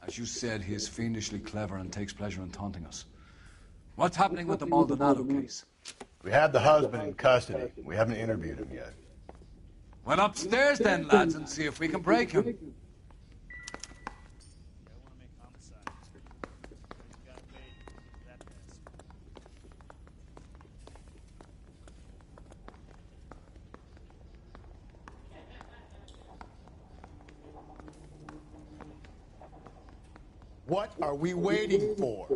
As you said, he is fiendishly clever and takes pleasure in taunting us. What's happening with the Maldonado case? We have the husband in custody. We haven't interviewed him yet. Well, upstairs then, lads, and see if we can break him. What are we waiting for?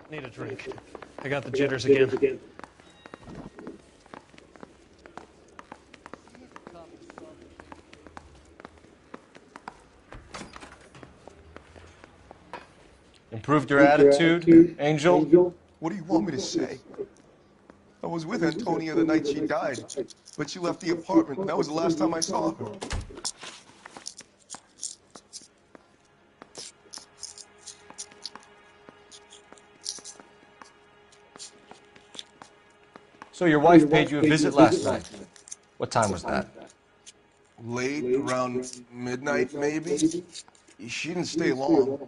Need a drink. I got the jitters again. Improved your attitude, Angel? What do you want me to say? I was with Antonia the night she died, but she left the apartment, and that was the last time I saw her. So your wife paid you a visit last night. What time was that? Late, around midnight, maybe? She didn't stay long.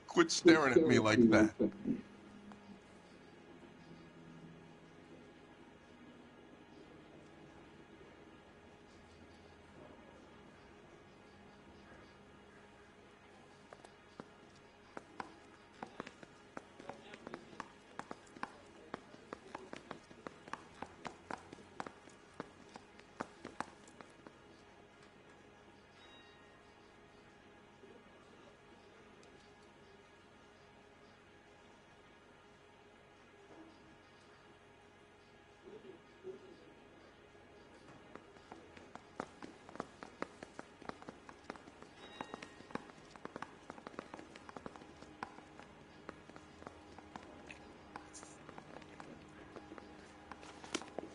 Quit staring at me like that.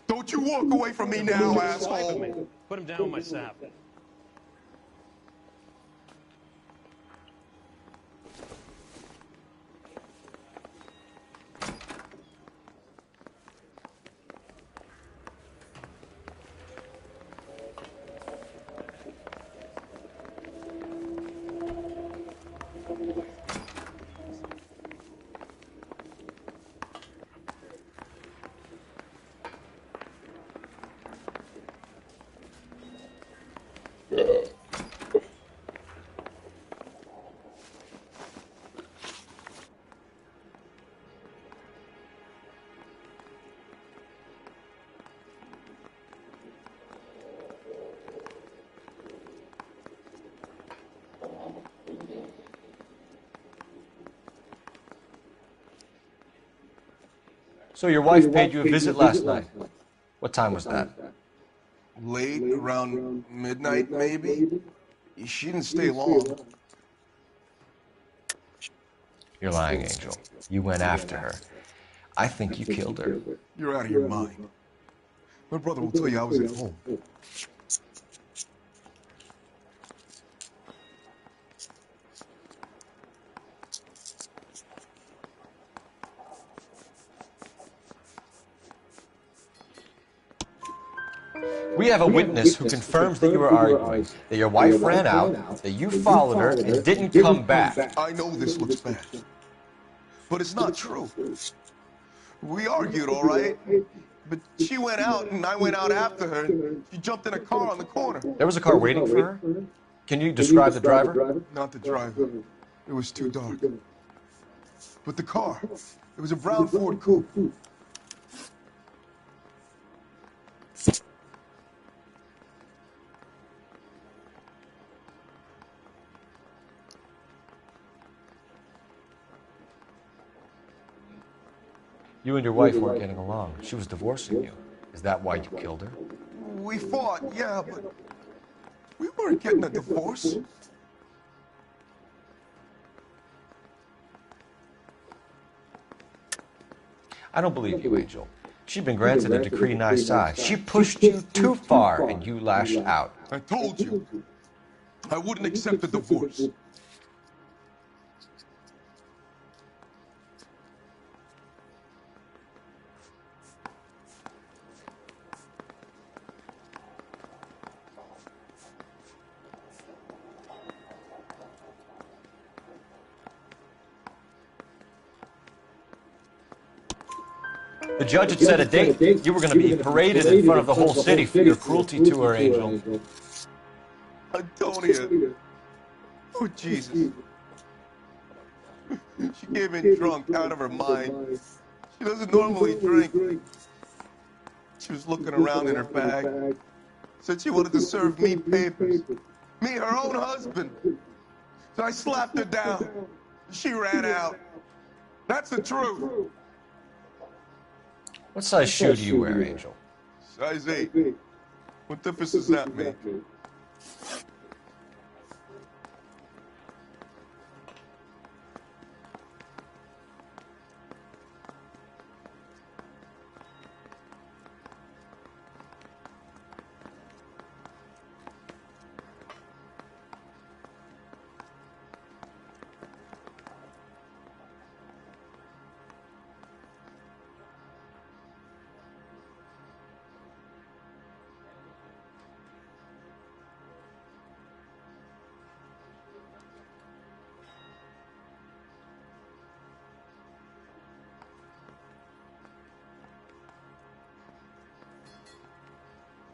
Don't you walk away from me now, asshole! Put him down with my sap. So your wife paid you a visit last night. What time was that? Late, around midnight, maybe? She didn't stay long. You're lying, Angel. You went after her. I think you killed her. You're out of your mind. My brother will tell you I was at home. We have a witness who confirms that you were arguing, that your wife ran out, that you followed her and didn't come back. I know this looks bad, but it's not true. We argued, all right? But she went out and I went out after her and she jumped in a car on the corner. There was a car waiting for her? Can you describe the driver? Not the driver. It was too dark. But the car, it was a brown Ford Coupe. You and your wife weren't getting along. She was divorcing you. Is that why you killed her? We fought, yeah, but we weren't getting a divorce. I don't believe you, Angel. She'd been granted a decree nisi. She pushed you too far and you lashed out. I told you, I wouldn't accept a divorce. The judge had set a date. You were going to be paraded in front of the whole city for your cruelty to her, Angel. Antonia. Oh, Jesus. She came in drunk, out of her mind. She doesn't normally drink. She was looking around in her bag. Said she wanted to serve me papers. Me, her own husband. So I slapped her down. She ran out. That's the truth. What size shoe do you wear, Angel? Size 8. What difference does that make?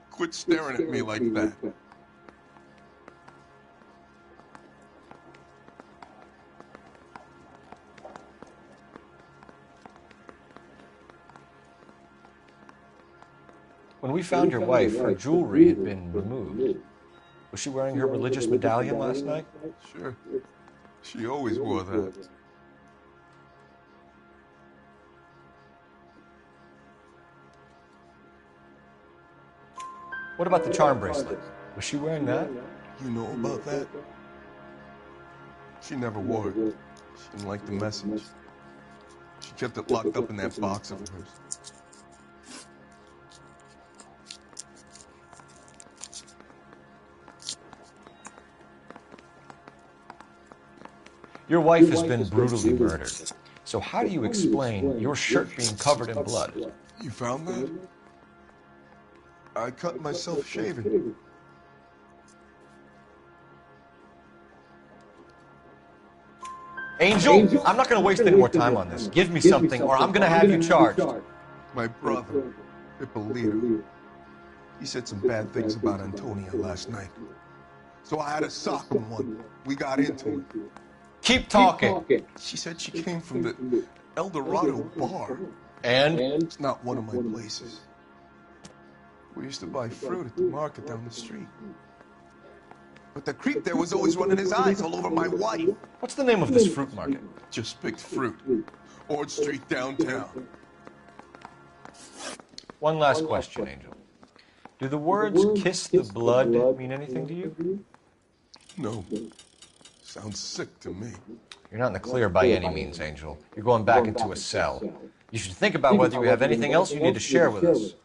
Quit staring at me like that. When we found your wife, her jewelry had been removed. Was she wearing her religious medallion last night? Sure. She always wore that. What about the charm bracelet? Was she wearing that? You know about that? She never wore it. She didn't like the message. She kept it locked up in that box of hers. Your wife has been brutally murdered. So how do you explain your shirt being covered in blood? You found that? I cut myself shaving. Angel, I'm not going to waste any more time on this. Give me something or I'm going to have you charged. My brother, Ippolito, he said some bad things about Antonia last night. So I had to sock him one. We got into it. Keep talking. She said she came from the El Dorado bar. And? It's not one of my places. We used to buy fruit at the market down the street. But the creep there was always running his eyes all over my wife. What's the name of this fruit market? Just picked fruit. Ord Street downtown. One last question, Angel. Do the words kiss the blood mean anything to you? No. Sounds sick to me. You're not in the clear by any means, Angel. You're going back into a cell. You should think about whether you have anything else you need to share with us.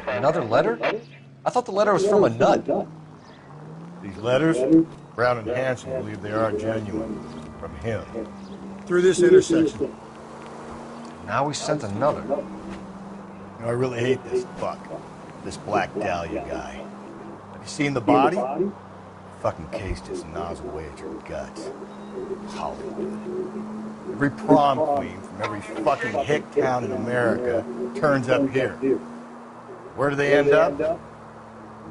Another letter? I thought the letter was from a nut. These letters, Brown and Hanson believe they are genuine. From him. Through this intersection. Now we sent another. You know, I really hate this fuck. This Black Dahlia guy. Have you seen the body? Fucking case just gnaws away at your guts. Hollywood. Every prom queen from every fucking hick town in America turns up here. Where do they end up?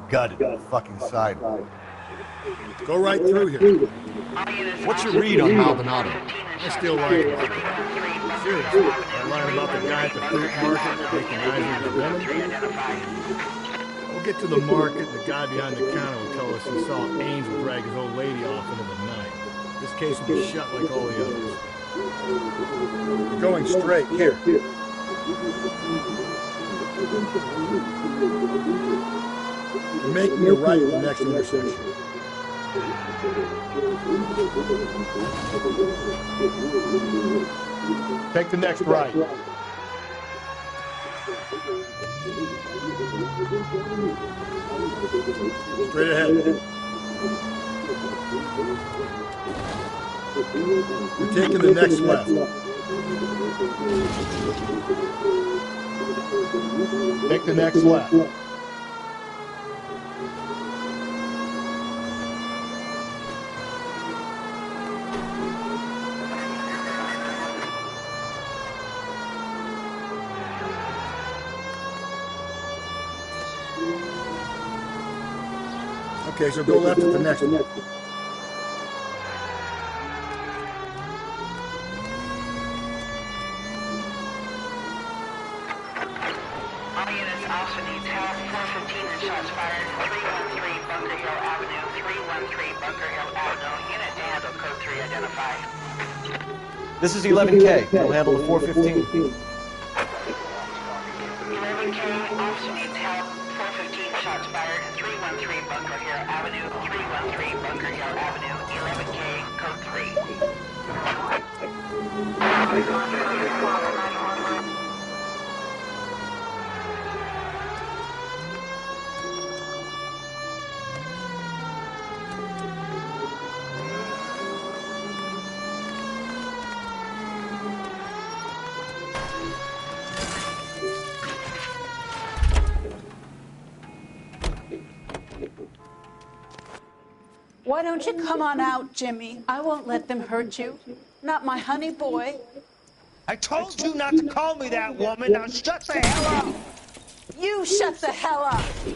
Gutted on the fucking sidewalk. Go right through here. What's your read on Maldonado? I still like it. Seriously, that line about the guy at the fruit market recognizing the woman? We'll get to the market, and the guy behind the counter will tell us he saw Angel drag his old lady off into the night. This case will be shut like all the others. We're going straight. Here. You're making a right at the next intersection. Take the next right. Straight ahead. You're taking the next left. Take the next left. Okay, so go left at the next one. All units also needs help. 415 and shots fired. 313 Bunker Hill Avenue. 313 Bunker Hill Avenue. Unit to handle code 3 identified. This is 11K. We'll handle the 415. 11K also needs help. 415 shots fired. 313 Bunker Hill Avenue. 313 Bunker Hill Avenue. 11K code 3. Why don't you come on out, Jimmy? I won't let them hurt you. Not my honey boy. I told you not to call me that, woman. Now shut the hell up. You shut the hell up. Is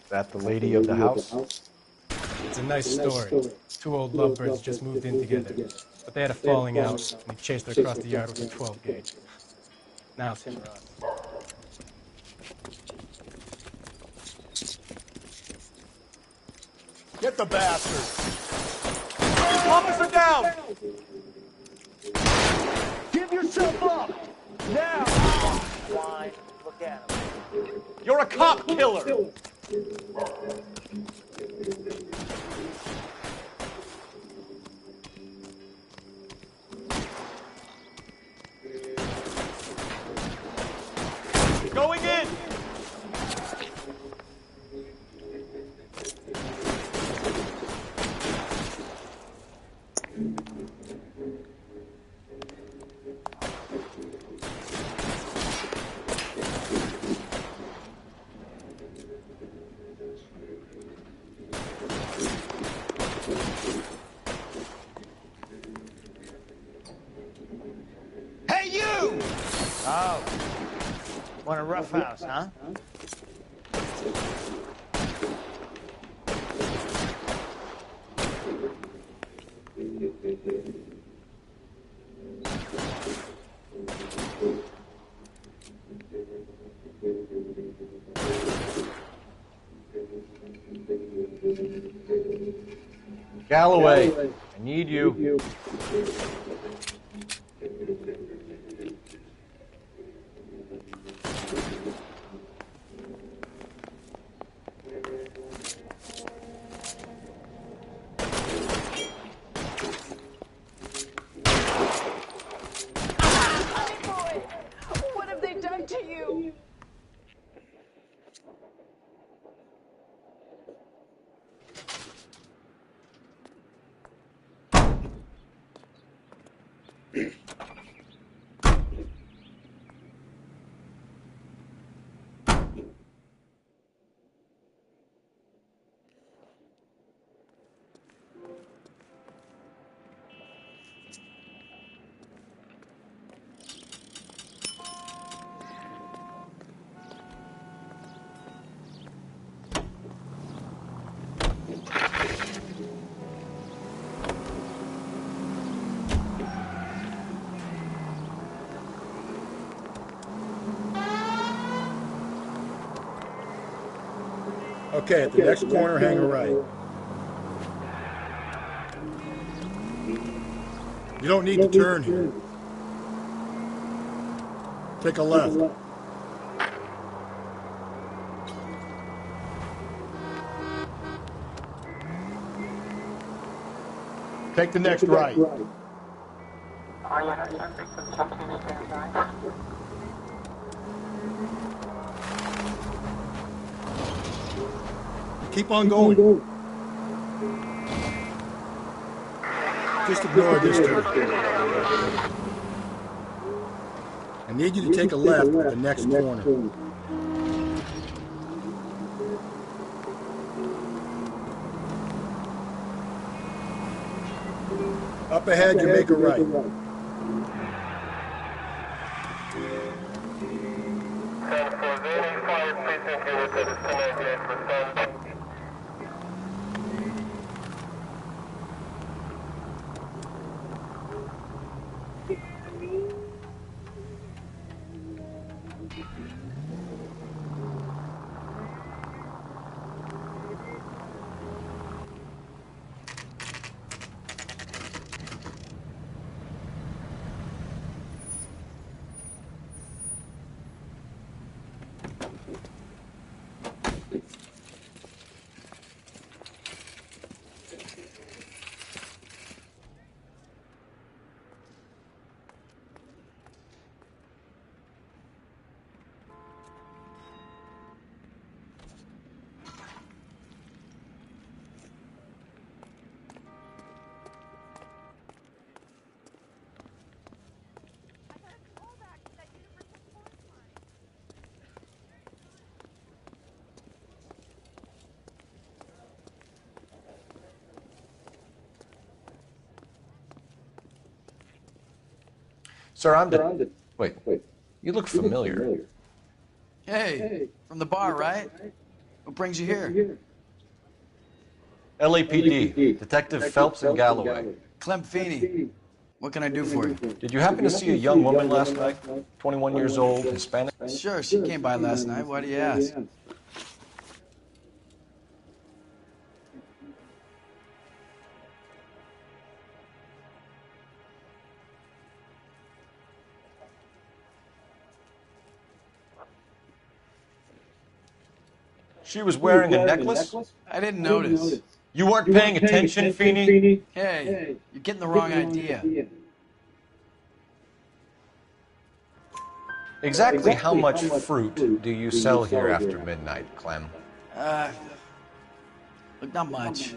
that the lady of the house? It's a nice story. Two old lovebirds just moved in together. But they had a falling out, and he chased her across the yard with a 12-gauge. Now it's him or us. Get the bastard! Officer down! Give yourself up! Now! Why? Look at him. You're a cop killer! Going in! Oh. Want a rough house, huh? Galloway, I need you. What have they done to you? Okay, at the next corner, hang a right. You don't need to turn here. Take a left. Take the next right. Keep on going. Just ignore this turn. I need you to take a left at the next corner. Up ahead, you make a right. Sir, Wait, you look familiar. Hey, from the bar, right? What brings you here? LAPD, Detective Phelps and Galloway. Clem Feeney. What can I do for you? Did you happen to see a young woman last night? 21 years old, Hispanic? Sure, she came by last night. Why do you ask? She was wearing a necklace? I didn't notice. You weren't paying attention, Feeney? Hey, you're getting the wrong idea. Exactly how much fruit do you sell here after midnight, Clem? Look, not much.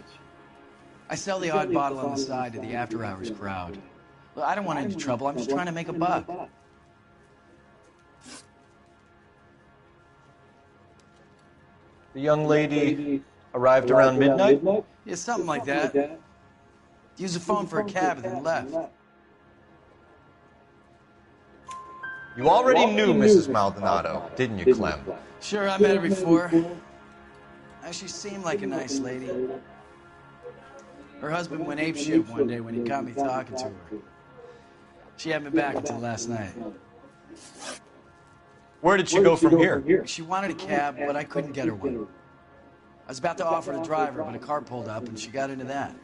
I sell the odd bottle on the side to the after-hours crowd. Look, I don't want any trouble. I'm just trying to make a buck. The young lady arrived around midnight? Yeah, something like that. Used the phone for a cab and then left. You already knew Mrs. Maldonado, didn't you, Clem? Sure, I met her before. She seemed like a nice lady. Her husband went apeshit one day when he caught me talking to her. She had me back until last night. Where did she go from here? She wanted a cab, but I couldn't get her one. I was about to offer to drive her, but a car pulled up and she got into that.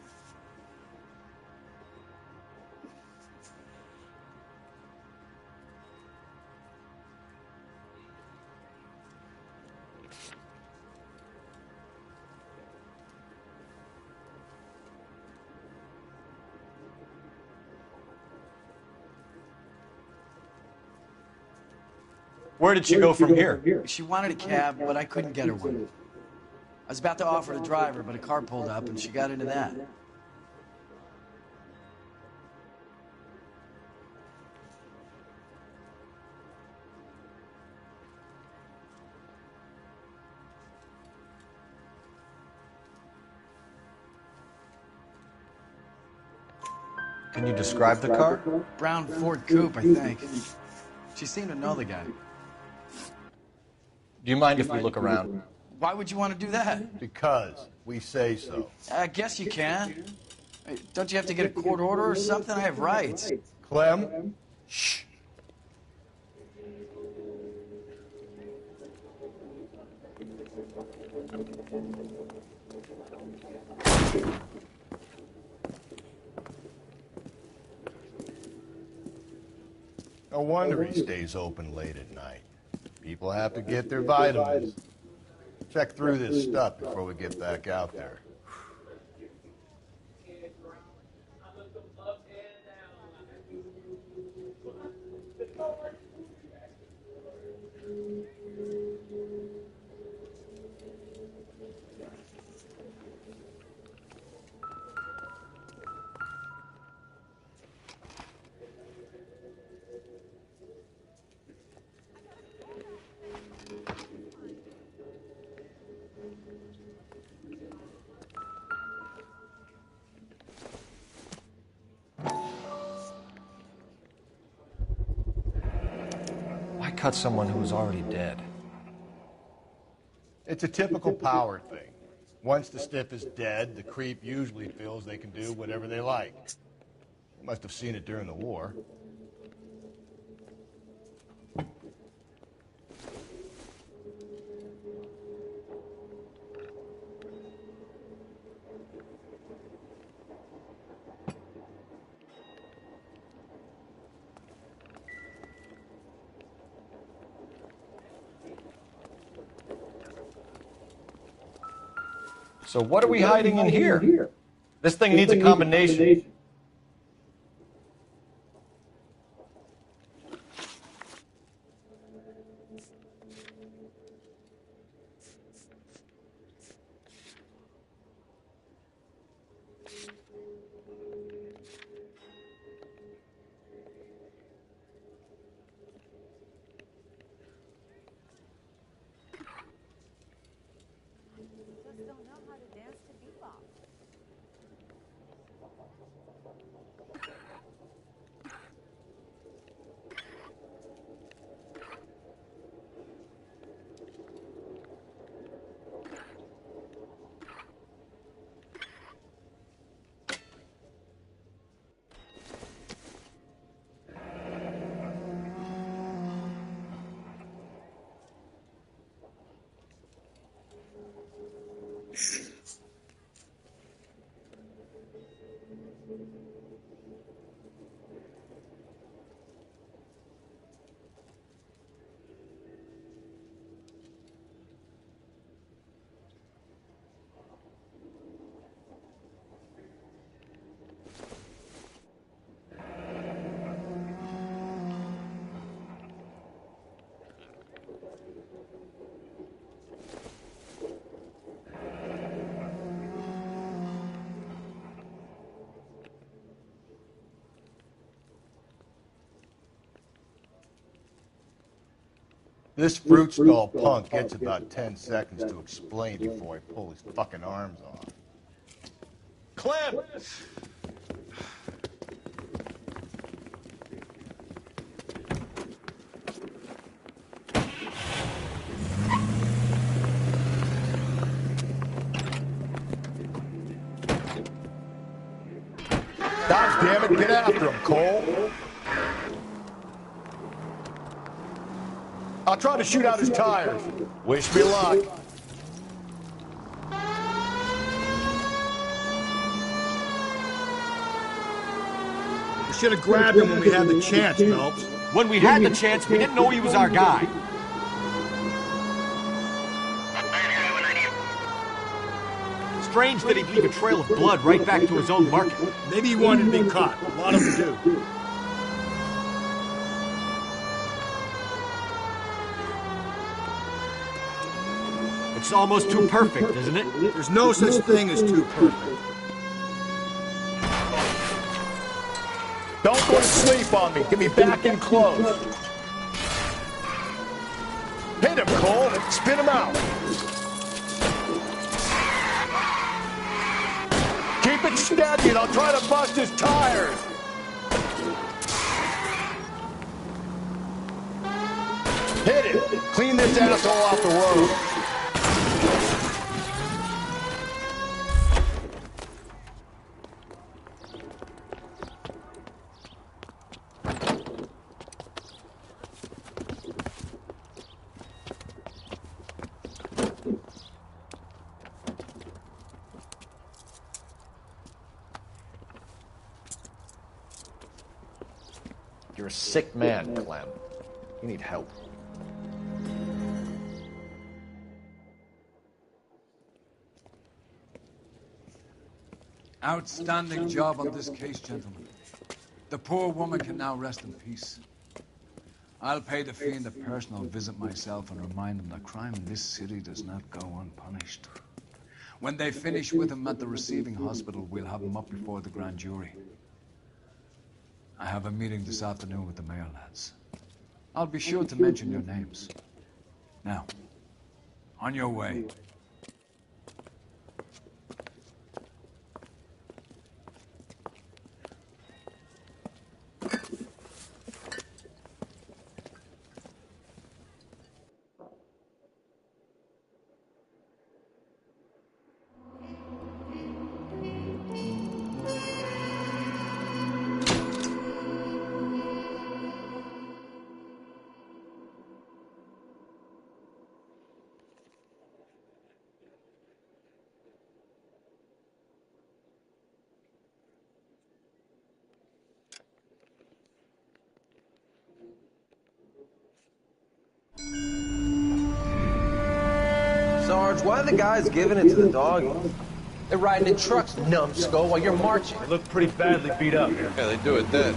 Where did she go from here? She wanted a cab, but I couldn't get her one. I was about to offer to drive her, but a car pulled up and she got into that. Can you describe the car? Brown Ford Coupe, I think. She seemed to know the guy. Do you mind if we look around? Why would you want to do that? Because we say so. I guess you can. Don't you have to get a court order or something? I have rights. Clem? Shh. No wonder he stays open late at night. People have to get their vitamins. Check through this stuff before we get back out there. Cut someone who was already dead. It's a typical power thing. Once the stiff is dead, the creep usually feels they can do whatever they like. You must have seen it during the war. So what are we hiding in here? This thing needs a combination. This fruit stall punk gets about 10 seconds to explain before I pull his fucking arms off. Clem! God damn it, get after him, Cole. I'll try to shoot out his tires. Wish me luck. We should have grabbed him when we had the chance, Phelps. When we had the chance, we didn't know he was our guy. Strange that he'd leave a trail of blood right back to his own market. Maybe he wanted to be caught. A lot of them do. It's almost too perfect, isn't it? There's no such thing as too perfect. Don't go to sleep on me. Get me back in close. Hit him, Cole. Spin him out. Keep it steady and I'll try to bust his tires. Hit it. Clean this asshole off the road. You're a sick man, Clem. You need help. Outstanding job on this case, gentlemen. The poor woman can now rest in peace. I'll pay the fiend a personal visit myself and remind him that crime in this city does not go unpunished. When they finish with him at the receiving hospital, we'll have him up before the grand jury. I have a meeting this afternoon with the mayor lads. I'll be sure to mention your names. Now, on your way. Sarge, why are the guys giving it to the doggies? They're riding in trucks, numbskull, while you're marching. They look pretty badly beat up here. Yeah, they do it then.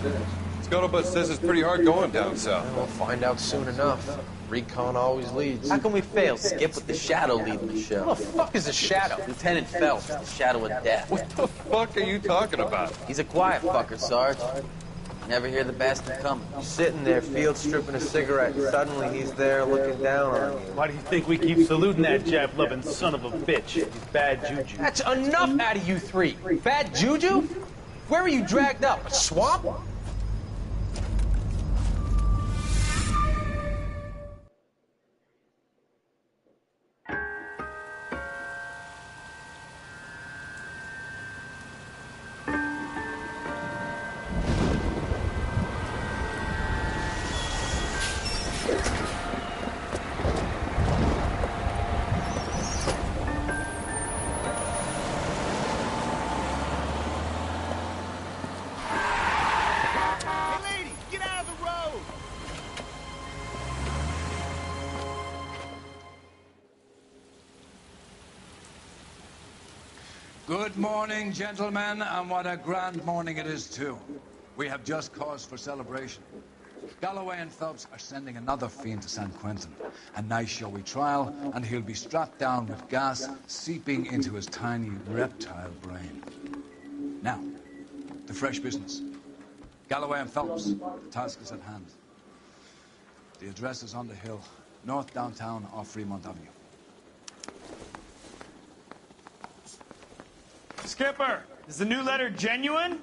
Scuttlebutt says it's pretty hard going down south. We'll find out soon enough. Recon always leads. How can we fail, Skip, with the Shadow leading the show? What the fuck is a Shadow? Lieutenant Phelps, the Shadow of Death. What the fuck are you talking about? He's a quiet fucker, Sarge. Never hear the bastard coming. You're sitting there, field stripping a cigarette, and suddenly he's there looking down on you. Why do you think we keep saluting that Jap-loving son of a bitch? He's bad juju. That's enough out of you three. Bad juju? Where were you dragged up? A swamp? Good morning, gentlemen, and what a grand morning it is, too. We have just cause for celebration. Galloway and Phelps are sending another fiend to San Quentin. A nice showy trial, and he'll be strapped down with gas seeping into his tiny reptile brain. Now, the fresh business. Galloway and Phelps, the task is at hand. The address is on the hill, north downtown off Fremont Avenue. Skipper, is the new letter genuine?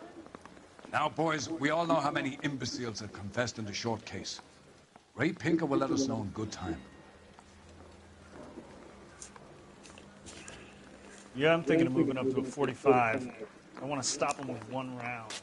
Now, boys, we all know how many imbeciles have confessed in the short case. Ray Pinker will let us know in good time. Yeah, I'm thinking of moving up to a 45. I want to stop him with one round.